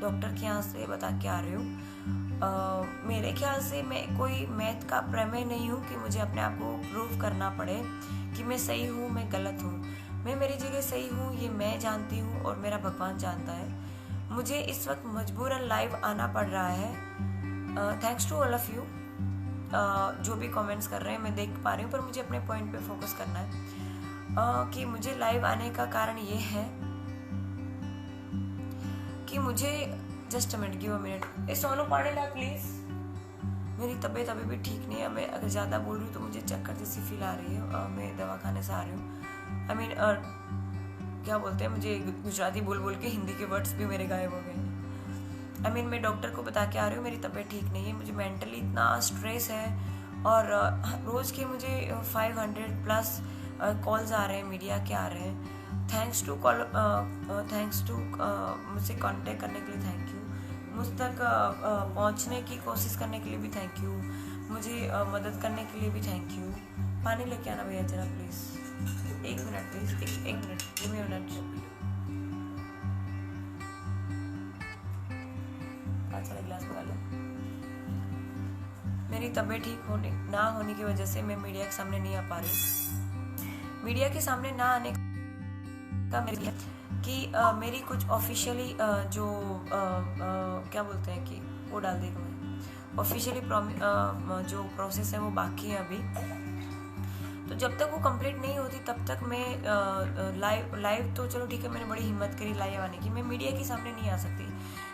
Doctor के यहाँ से बता के आ रही हूँ। मेरे ख्याल से मैं कोई मैथ का प्रमेय नहीं हूँ कि मुझे अपने आप को प्रूव करना पड़े कि मैं सही हूँ, मैं गलत हूँ। मैं मेरी जगह सही हूँ, ये मैं जानती हूँ और मेरा भगवान जानता है। मुझे इस वक्त मजबूरन लाइव आना पड़ रहा है। Thanks to all of you जो भी कमेंट्स कर रहे हैं, मैं देख पा रही हूँ, पर मुझे अपने पॉइंट पे फोकस करना है कि मुझे लाइव आने का कारण ये है कि मुझे just a minute, give a minute. Sonu पानी ला प्लीज। मेरी तबीयत अभी भी ठीक नहीं है। मैं अगर ज़्यादा बोल रही हूँ तो मुझे चक्कर जैसी फील आ रही है। मैं दवाखाने से आ रही हूँ। आई मीन क्या बोलते हैं, मुझे गुजराती बोल बोल के हिंदी के वर्ड्स भी मेरे गायब हो गए। आई मीन मैं डॉक्टर को बता के आ रही हूँ मेरी तबीयत ठीक नहीं है, मुझे मेंटली इतना स्ट्रेस है और रोज़ के मुझे 500 प्लस कॉल्स आ रहे हैं, मीडिया के आ रहे हैं। थैंक्स टू मुझसे कांटेक्ट करने के लिए थैंक यू, मुझ तक पहुँचने की कोशिश करने के लिए भी थैंक यू, मुझे मदद करने के लिए भी थैंक यू। पानी लेके आना भैया जरा प्लीज़, एक मिनट प्लीज़, एक minute, give me a minute. चला गिलास मंगा लो। मेरी तबीयत ठीक ना होने की वजह से मैं मीडिया के सामने नहीं आ पा रही। मीडिया के सामने ना आने का मेरे कि मेरी कुछ ऑफिशियली जो क्या बोलते हैं कि वो डाल देगा, मैं ऑफिशियली जो प्रोसेस है वो बाकी है अभी। तो जब तक वो कंप्लीट नहीं होती तब तक मैं लाइव तो चलो ठीक है, मैंने बड़ी हिम्मत करी लाइव आने की। मैं मीडिया के सामने नहीं आ सकती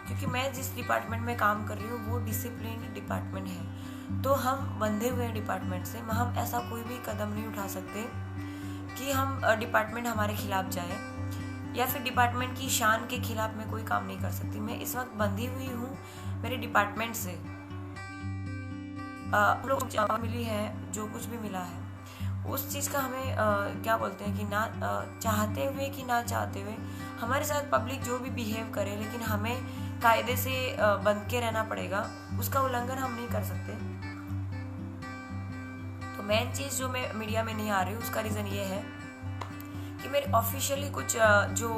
क्योंकि मैं जिस डिपार्टमेंट में काम कर रही हूँ वो डिसिप्लिन डिपार्टमेंट है। तो हम बंधे हुए हैं डिपार्टमेंट से, हम ऐसा कोई भी कदम नहीं उठा सकते कि हम डिपार्टमेंट हमारे खिलाफ जाए या फिर डिपार्टमेंट की शान के खिलाफ मैं कोई काम नहीं कर सकती। मैं इस वक्त बंधी हुई हूँ मेरे डिपार्टमेंट से। हम लोग मिली है, जो कुछ भी मिला है उस चीज़ का हमें क्या बोलते हैं कि ना चाहते हुए कि ना चाहते हुए हमारे साथ पब्लिक जो भी बिहेव करे, लेकिन हमें कायदे से बंध के रहना पड़ेगा, उसका उल्लंघन हम नहीं कर सकते। तो मेन चीज़ जो मैं मीडिया में नहीं आ रही हूँ उसका रीज़न ये है कि मेरे ऑफिशियली कुछ जो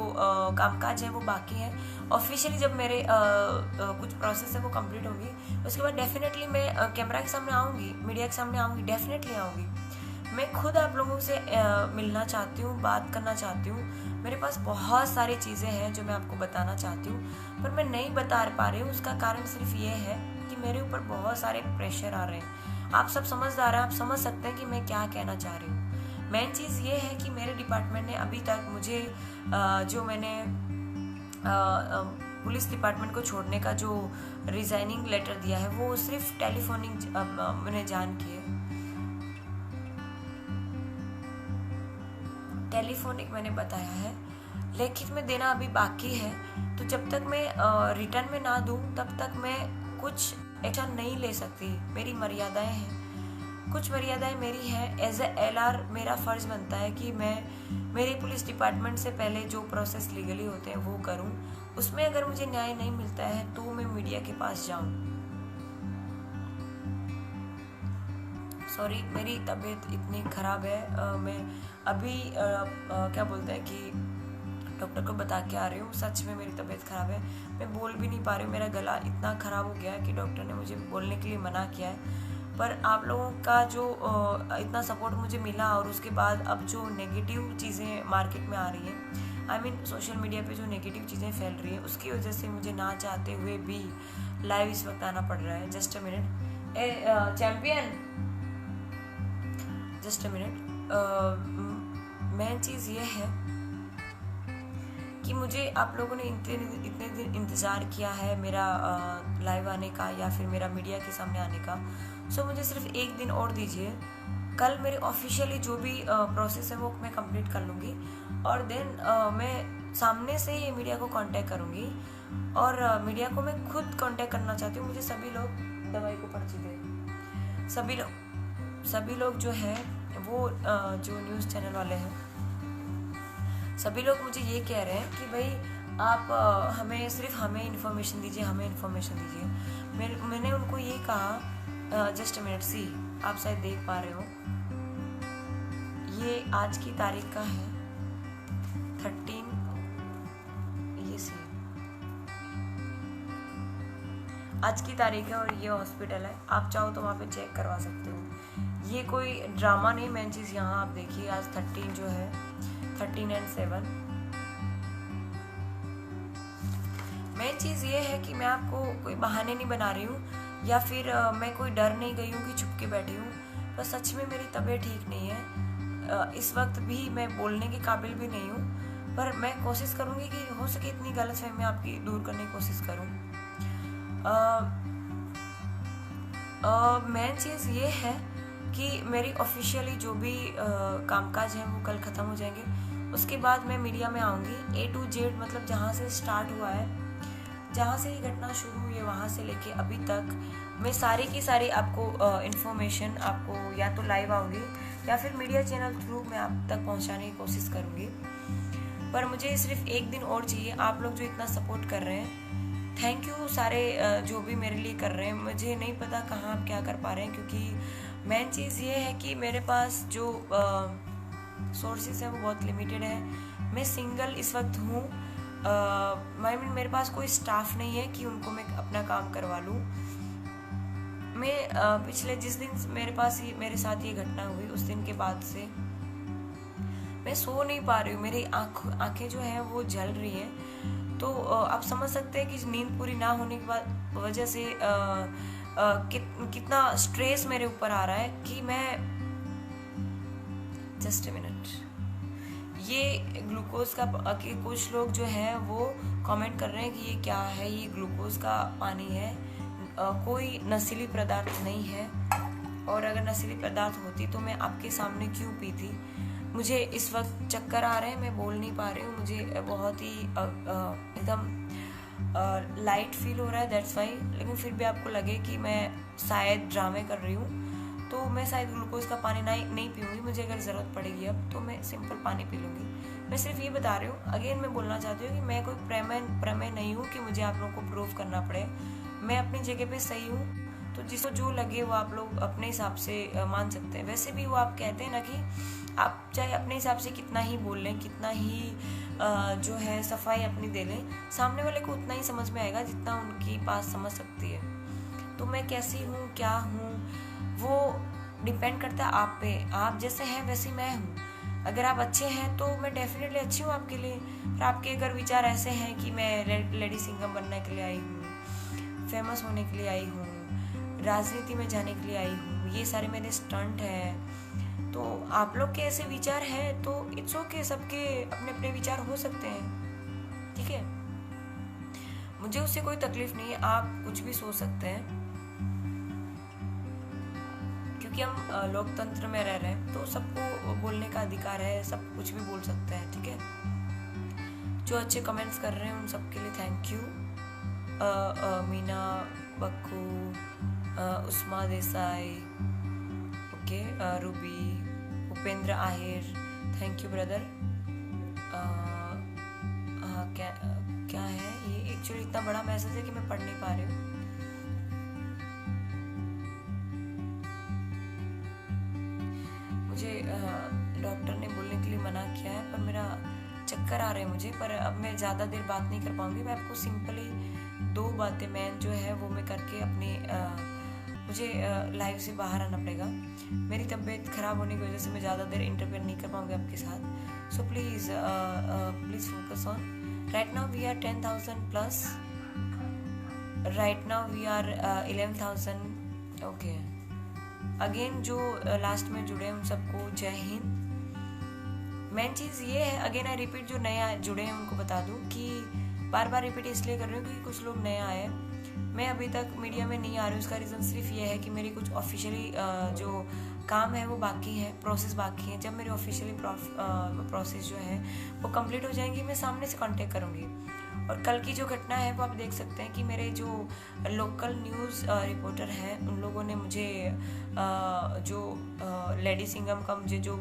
कामकाज है वो बाकी है। ऑफिशियली जब मेरे कुछ प्रोसेस है वो कंप्लीट होगी उसके बाद डेफिनेटली मैं कैमरा के सामने आऊँगी, मीडिया के सामने आऊँगी, डेफिनेटली आऊँगी। मैं खुद आप लोगों से मिलना चाहती हूँ, बात करना चाहती हूँ। मेरे पास बहुत सारी चीज़ें हैं जो मैं आपको बताना चाहती हूँ पर मैं नहीं बता पा रही हूँ। उसका कारण सिर्फ ये है कि मेरे ऊपर बहुत सारे प्रेशर आ रहे हैं। आप सब समझदार हैं, आप समझ सकते हैं कि मैं क्या कहना चाह रही हूँ। मेन चीज़ ये है कि मेरे डिपार्टमेंट ने अभी तक मुझे जो मैंने पुलिस डिपार्टमेंट को छोड़ने का जो रिजाइनिंग लेटर दिया है वो सिर्फ टेलीफोनिक मैंने जान की है, टेलीफोनिक मैंने बताया है, लिखित में देना अभी बाकी है। तो जब तक मैं रिटर्न में ना दूं तब तक मैं कुछ एक्शन नहीं ले सकती। मेरी मर्यादाएं हैं, कुछ मर्यादाएं मेरी हैं। एज ए LR मेरा फ़र्ज़ बनता है कि मैं मेरे पुलिस डिपार्टमेंट से पहले जो प्रोसेस लीगली होते हैं वो करूं। उसमें अगर मुझे न्याय नहीं मिलता है तो मैं मीडिया के पास जाऊं। सॉरी, मेरी तबीयत इतनी ख़राब है। मैं अभी क्या बोलते हैं कि डॉक्टर को बता के आ रही हूँ। सच में मेरी तबीयत ख़राब है, मैं बोल भी नहीं पा रही हूँ। मेरा गला इतना ख़राब हो गया है कि डॉक्टर ने मुझे बोलने के लिए मना किया है। पर आप लोगों का जो इतना सपोर्ट मुझे मिला और उसके बाद अब जो नेगेटिव चीज़ें मार्केट में आ रही हैं, आई मीन सोशल मीडिया पे जो नेगेटिव चीज़ें फैल रही हैं, उसकी वजह से मुझे ना चाहते हुए भी लाइव इस वक्त आना पड़ रहा है। Just a minute, champion, just a minute. Main चीज़ ये है कि मुझे आप लोगों ने इतने दिन इंतज़ार किया है मेरा लाइव आने का या फिर मेरा मीडिया के सामने आने का। सो मुझे सिर्फ एक दिन और दीजिए। कल मेरे ऑफिशियली जो भी प्रोसेस है वो मैं कंप्लीट कर लूँगी और देन मैं सामने से ये मीडिया को कांटेक्ट करूँगी। और मीडिया को मैं खुद कांटेक्ट करना चाहती हूँ। मुझे सभी लोग दवाई को पर्ची दें, सभी लोग जो है वो जो न्यूज़ चैनल वाले हैं, सभी लोग मुझे ये कह रहे हैं कि भाई आप हमें इन्फॉर्मेशन दीजिए, हमें इन्फॉर्मेशन दीजिए। मैंने उनको ये कहा, जस्ट अ मिनट, सी आप शायद देख पा रहे हो, ये आज की तारीख का है 13, ये सी आज की तारीख है और ये हॉस्पिटल है, आप चाहो तो वहाँ पे चेक करवा सकते हो। ये कोई ड्रामा नहीं। मेन चीज़ यहाँ आप देखिए, आज 13 जो है 13 और 7। मेन चीज़ ये है कि मैं आपको कोई बहाने नहीं बना रही हूँ या फिर मैं कोई डर नहीं गई हूँ कि छुप के बैठी हूँ, पर सच में मेरी तबीयत ठीक नहीं है। इस वक्त भी मैं बोलने के काबिल भी नहीं हूँ, पर मैं कोशिश करूँगी कि हो सके इतनी गलतफहमी आपकी दूर करने की कोशिश करूँ। मेन चीज़ ये है कि मेरी ऑफिशियली जो भी कामकाज है वो कल ख़त्म हो जाएंगे। उसके बाद मैं मीडिया में आऊँगी A to Z, मतलब जहाँ से स्टार्ट हुआ है, जहाँ से ये घटना शुरू हुई है वहाँ से लेके अभी तक मैं सारी की सारी आपको इन्फॉर्मेशन आपको या तो लाइव आऊँगी या फिर मीडिया चैनल थ्रू मैं आप तक पहुँचाने की कोशिश करूँगी। पर मुझे सिर्फ एक दिन और चाहिए। आप लोग जो इतना सपोर्ट कर रहे हैं, थैंक यू सारे जो भी मेरे लिए कर रहे हैं। मुझे नहीं पता कहाँ आप क्या कर पा रहे हैं, क्योंकि मेन चीज़ ये है कि मेरे पास जो सोर्सेज है वो बहुत लिमिटेड है। मैं सिंगल इस वक्त हूँ। मेरे पास कोई स्टाफ नहीं है कि उनको मैं अपना काम करवा लूँ। मैं पिछले जिस दिन मेरे साथ ये घटना हुई उस दिन के बाद से मैं सो नहीं पा रही हूँ। मेरी आंखें जो है वो जल रही हैं। तो आप समझ सकते हैं कि नींद पूरी ना होने की वजह से कितना स्ट्रेस मेरे ऊपर आ रहा है कि मैं जस्ट ए मिनट। ये ग्लूकोज का कुछ लोग जो है वो कमेंट कर रहे हैं कि ये क्या है, ये ग्लूकोज का पानी है, कोई नशीली पदार्थ नहीं है। और अगर नशीली पदार्थ होती तो मैं आपके सामने क्यों पीती। मुझे इस वक्त चक्कर आ रहे हैं, मैं बोल नहीं पा रही हूँ। मुझे बहुत ही एकदम लाइट फील हो रहा है, दैट्स वाई। लेकिन फिर भी आपको लगे कि मैं शायद ड्रामे कर रही हूँ तो मैं शायद ग्लूकोज का पानी नहीं पीऊँगी। मुझे अगर ज़रूरत पड़ेगी अब तो मैं सिंपल पानी पी लूँगी। मैं सिर्फ ये बता रही हूँ, अगेन मैं बोलना चाहती हूँ कि मैं कोई प्रमेय नहीं हूँ कि मुझे आप लोगों को प्रूव करना पड़े। मैं अपनी जगह पे सही हूँ, तो जिसको जो लगे वो आप लोग अपने हिसाब से मान सकते हैं। वैसे भी वो आप कहते हैं ना कि आप चाहे अपने हिसाब से कितना ही बोल लें, कितना ही जो है सफाई अपनी दे लें, सामने वाले को उतना ही समझ में आएगा जितना उनकी पास समझ सकती है। तो मैं कैसी हूँ, क्या हूँ, वो डिपेंड करता है आप पे। आप जैसे हैं वैसे मैं हूँ। अगर आप अच्छे हैं तो मैं डेफिनेटली अच्छी हूँ आपके लिए। और आपके अगर विचार ऐसे हैं कि मैं लेडी सिंगर बनने के लिए आई हूँ, फेमस होने के लिए आई हूँ, राजनीति में जाने के लिए आई हूँ, ये सारे मेरे स्टंट हैं, तो आप लोग के ऐसे विचार हैं तो इट्स ओके। सबके अपने अपने विचार हो सकते हैं, ठीक है। मुझे उससे कोई तकलीफ नहीं है, आप कुछ भी सोच सकते हैं, क्योंकि हम लोकतंत्र में रह रहे हैं तो सबको बोलने का अधिकार है, सब कुछ भी बोल सकते हैं, ठीक है। जो अच्छे कमेंट्स कर रहे हैं उन सबके लिए thank you. Meena Bakku, Usma Desai, okay, Ruby, Upendra Ahir, thank you brother. क्या है ये? एक्चुअली इतना बड़ा मैसेज है कि मैं पढ़ नहीं पा रही हूँ। मुझे डॉक्टर ने बोलने के लिए मना किया है, पर मेरा चक्कर आ रहे हैं मुझे। पर अब मैं ज़्यादा देर बात नहीं कर पाऊँगी। मैं आपको सिंपली 2 बातें मैन जो है वो मैं करके अपने मुझे लाइव से बाहर आना पड़ेगा। मेरी तबीयत ख़राब होने की वजह से मैं ज़्यादा देर इंटरफेयर नहीं कर पाऊँगी आपके साथ। So please focus on. Right now we are 10,000 plus. Right now we are 11,000। Okay, again जो लास्ट में जुड़े उन सबको जय हिंद। मेन चीज़ ये है, अगेन आई रिपीट, जो नए जुड़े हैं उनको बता दूँ कि बार बार रिपीट इसलिए कर रही हूँ क्योंकि कुछ लोग नए आए। मैं अभी तक मीडिया में नहीं आ रही हूँ, उसका रीज़न सिर्फ ये है कि मेरी कुछ ऑफिशियली जो काम है वो बाकी है, प्रोसेस बाकी है। जब मेरी ऑफिशियली प्रोसेस जो है वो कंप्लीट हो जाएंगी, मैं सामने से कांटेक्ट करूँगी। और कल की जो घटना है वो आप देख सकते हैं कि मेरे जो लोकल न्यूज़ रिपोर्टर हैं उन लोगों ने मुझे जो लेडी सिंगम का मुझे जो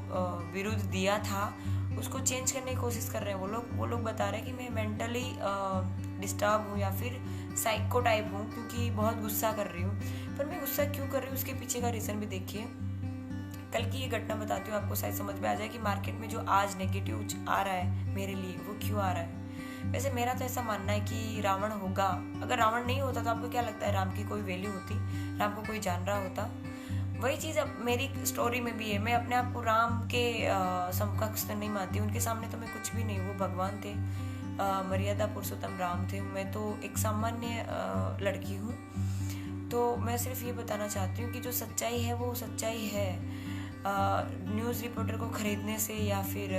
विरुद्ध दिया था उसको चेंज करने की कोशिश कर रहे हैं। वो लोग बता रहे हैं कि मैं मेंटली डिस्टर्ब हूँ या फिर साइको टाइप हूँ, क्योंकि बहुत गुस्सा कर रही हूँ। पर मैं गुस्सा क्यों कर रही हूँ उसके पीछे का रीज़न भी देखिए। कल की ये घटना बताती हूँ, आपको शायद समझ में आ जाए कि मार्केट में जो आज नेगेटिव आ रहा है मेरे लिए वो क्यों आ रहा है। वैसे मेरा तो ऐसा मानना है कि रावण होगा। अगर रावण नहीं होता तो आपको क्या लगता है राम की कोई वैल्यू होती, राम को कोई जान रहा होता? वही चीज़ अब मेरी स्टोरी में भी है। मैं अपने आप को राम के समकक्ष तो नहीं मानती, उनके सामने तो मैं कुछ भी नहीं, वो भगवान थे, मर्यादा पुरुषोत्तम राम थे, मैं तो एक सामान्य लड़की हूँ। तो मैं सिर्फ ये बताना चाहती हूँ कि जो सच्चाई है वो सच्चाई है। न्यूज़ रिपोर्टर को खरीदने से या फिर